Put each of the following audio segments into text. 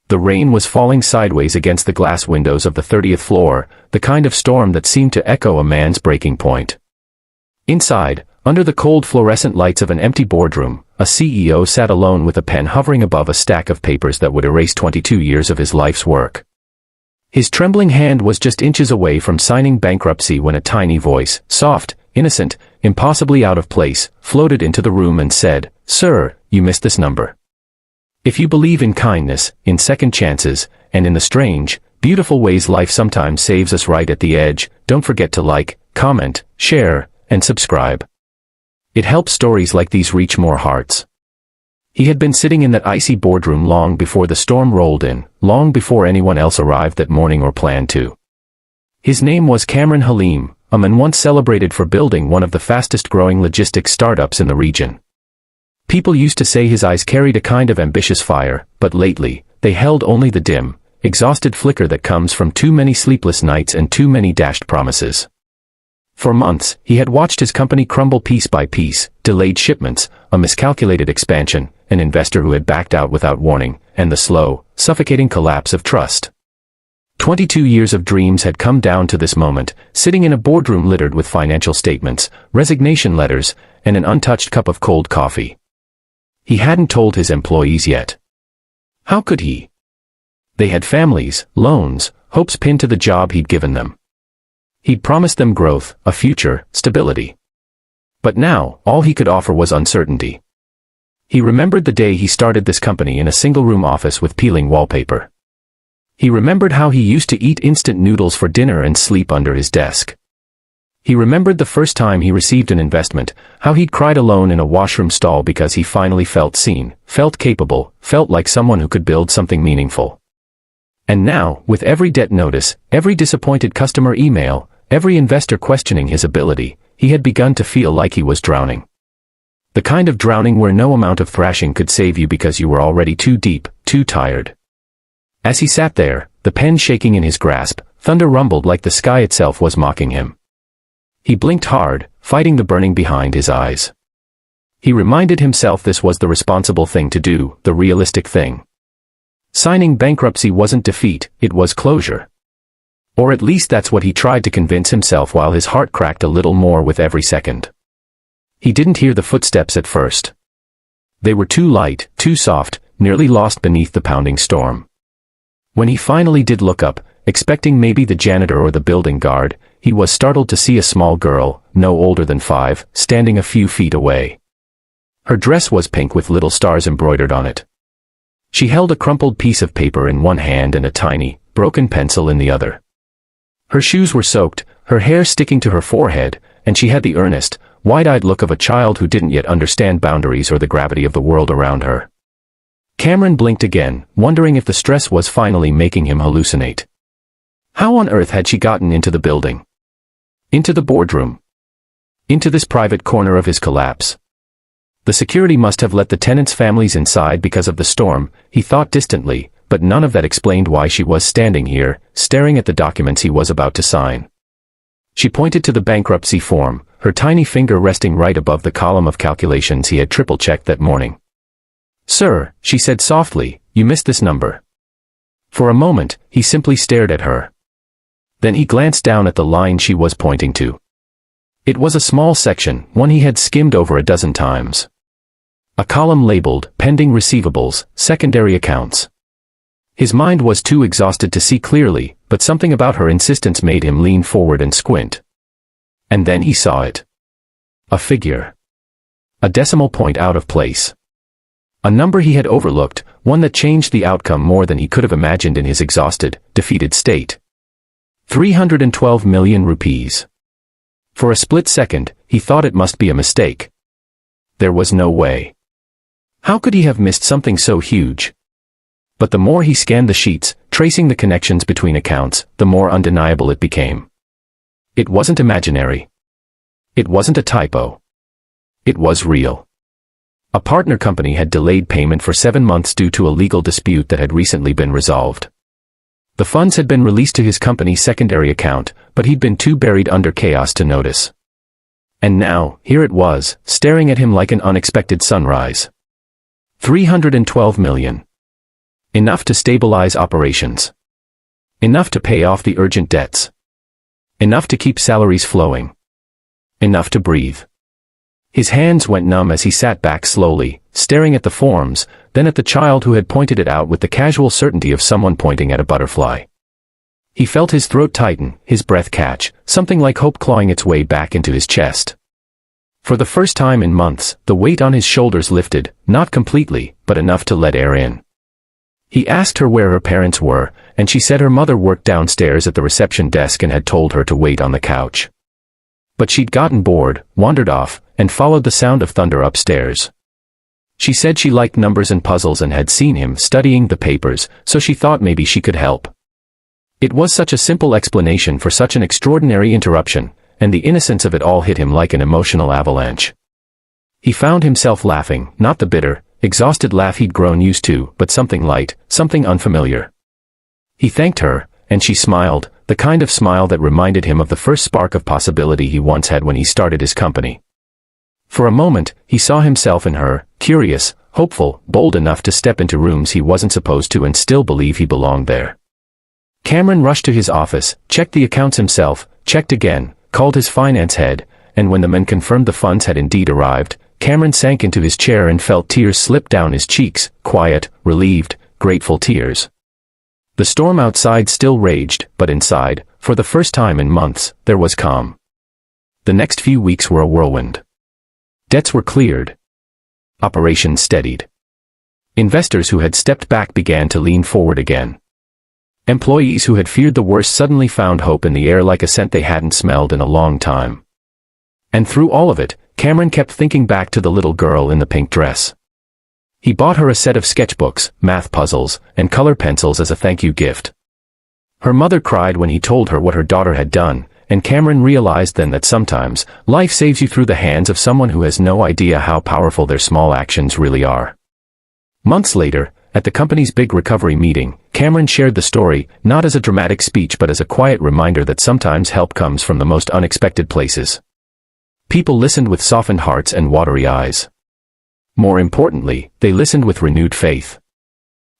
The rain was falling sideways against the glass windows of the 30th floor, the kind of storm that seemed to echo a man's breaking point. Inside, under the cold fluorescent lights of an empty boardroom, a CEO sat alone with a pen hovering above a stack of papers that would erase 22 years of his life's work. His trembling hand was just inches away from signing bankruptcy when a tiny voice, soft, innocent, impossibly out of place, floated into the room and said, "Sir, you missed this number. If you believe in kindness, in second chances, and in the strange, beautiful ways life sometimes saves us right at the edge, don't forget to like, comment, share, and subscribe." It helps stories like these reach more hearts. He had been sitting in that icy boardroom long before the storm rolled in, long before anyone else arrived that morning or planned to. His name was Cameron Halim, a man once celebrated for building one of the fastest-growing logistics startups in the region. People used to say his eyes carried a kind of ambitious fire, but lately, they held only the dim, exhausted flicker that comes from too many sleepless nights and too many dashed promises. For months, he had watched his company crumble piece by piece, delayed shipments, a miscalculated expansion, an investor who had backed out without warning, and the slow, suffocating collapse of trust. 22 years of dreams had come down to this moment, sitting in a boardroom littered with financial statements, resignation letters, and an untouched cup of cold coffee. He hadn't told his employees yet. How could he? They had families, loans, hopes pinned to the job he'd given them. He'd promised them growth, a future, stability. But now, all he could offer was uncertainty. He remembered the day he started this company in a single-room office with peeling wallpaper. He remembered how he used to eat instant noodles for dinner and sleep under his desk. He remembered the first time he received an investment, how he'd cried alone in a washroom stall because he finally felt seen, felt capable, felt like someone who could build something meaningful. And now, with every debt notice, every disappointed customer email, every investor questioning his ability, he had begun to feel like he was drowning. The kind of drowning where no amount of thrashing could save you because you were already too deep, too tired. As he sat there, the pen shaking in his grasp, thunder rumbled like the sky itself was mocking him. He blinked hard, fighting the burning behind his eyes. He reminded himself this was the responsible thing to do, the realistic thing. Signing bankruptcy wasn't defeat, it was closure. Or at least that's what he tried to convince himself while his heart cracked a little more with every second. He didn't hear the footsteps at first. They were too light, too soft, nearly lost beneath the pounding storm. When he finally did look up, expecting maybe the janitor or the building guard, he was startled to see a small girl, no older than 5, standing a few feet away. Her dress was pink with little stars embroidered on it. She held a crumpled piece of paper in one hand and a tiny, broken pencil in the other. Her shoes were soaked, her hair sticking to her forehead, and she had the earnest, wide-eyed look of a child who didn't yet understand boundaries or the gravity of the world around her. Cameron blinked again, wondering if the stress was finally making him hallucinate. How on earth had she gotten into the building? Into the boardroom? Into this private corner of his collapse? The security must have let the tenants' families inside because of the storm, he thought distantly, but none of that explained why she was standing here, staring at the documents he was about to sign. She pointed to the bankruptcy form, her tiny finger resting right above the column of calculations he had triple-checked that morning. "Sir," she said softly, "you missed this number." For a moment, he simply stared at her. Then he glanced down at the line she was pointing to. It was a small section, one he had skimmed over a dozen times. A column labeled, "Pending Receivables, Secondary Accounts." His mind was too exhausted to see clearly, but something about her insistence made him lean forward and squint. And then he saw it. A figure. A decimal point out of place. A number he had overlooked, one that changed the outcome more than he could have imagined in his exhausted, defeated state. 312 million rupees. For a split second, he thought it must be a mistake. There was no way. How could he have missed something so huge? But the more he scanned the sheets, tracing the connections between accounts, the more undeniable it became. It wasn't imaginary. It wasn't a typo. It was real. A partner company had delayed payment for 7 months due to a legal dispute that had recently been resolved. The funds had been released to his company's secondary account, but he'd been too buried under chaos to notice. And now, here it was, staring at him like an unexpected sunrise. 312 million. Enough to stabilize operations. Enough to pay off the urgent debts. Enough to keep salaries flowing. Enough to breathe. His hands went numb as he sat back slowly, staring at the forms, then at the child who had pointed it out with the casual certainty of someone pointing at a butterfly. He felt his throat tighten, his breath catch, something like hope clawing its way back into his chest. For the first time in months, the weight on his shoulders lifted, not completely, but enough to let air in. He asked her where her parents were, and she said her mother worked downstairs at the reception desk and had told her to wait on the couch. But she'd gotten bored, wandered off, and followed the sound of thunder upstairs. She said she liked numbers and puzzles and had seen him studying the papers, so she thought maybe she could help. It was such a simple explanation for such an extraordinary interruption, and the innocence of it all hit him like an emotional avalanche. He found himself laughing, not the bitter, exhausted laugh he'd grown used to, but something light, something unfamiliar. He thanked her, and she smiled, the kind of smile that reminded him of the first spark of possibility he once had when he started his company. For a moment, he saw himself in her, curious, hopeful, bold enough to step into rooms he wasn't supposed to and still believe he belonged there. Cameron rushed to his office, checked the accounts himself, checked again, called his finance head, and when the men confirmed the funds had indeed arrived, Cameron sank into his chair and felt tears slip down his cheeks, quiet, relieved, grateful tears. The storm outside still raged, but inside, for the first time in months, there was calm. The next few weeks were a whirlwind. Debts were cleared. Operations steadied. Investors who had stepped back began to lean forward again. Employees who had feared the worst suddenly found hope in the air like a scent they hadn't smelled in a long time. And through all of it, Cameron kept thinking back to the little girl in the pink dress. He bought her a set of sketchbooks, math puzzles, and color pencils as a thank you gift. Her mother cried when he told her what her daughter had done, and Cameron realized then that sometimes, life saves you through the hands of someone who has no idea how powerful their small actions really are. Months later, at the company's big recovery meeting, Cameron shared the story, not as a dramatic speech but as a quiet reminder that sometimes help comes from the most unexpected places. People listened with softened hearts and watery eyes. More importantly, they listened with renewed faith.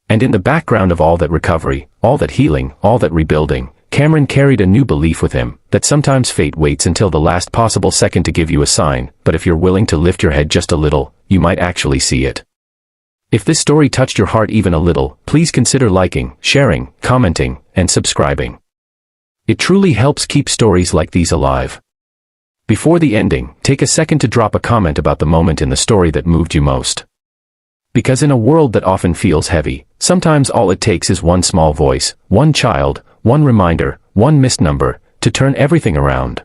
And in the background of all that recovery, all that healing, all that rebuilding, Cameron carried a new belief with him, that sometimes fate waits until the last possible second to give you a sign, but if you're willing to lift your head just a little, you might actually see it. If this story touched your heart even a little, please consider liking, sharing, commenting, and subscribing. It truly helps keep stories like these alive. Before the ending, take a second to drop a comment about the moment in the story that moved you most. Because in a world that often feels heavy, sometimes all it takes is one small voice, one child, one reminder, one missed number, to turn everything around.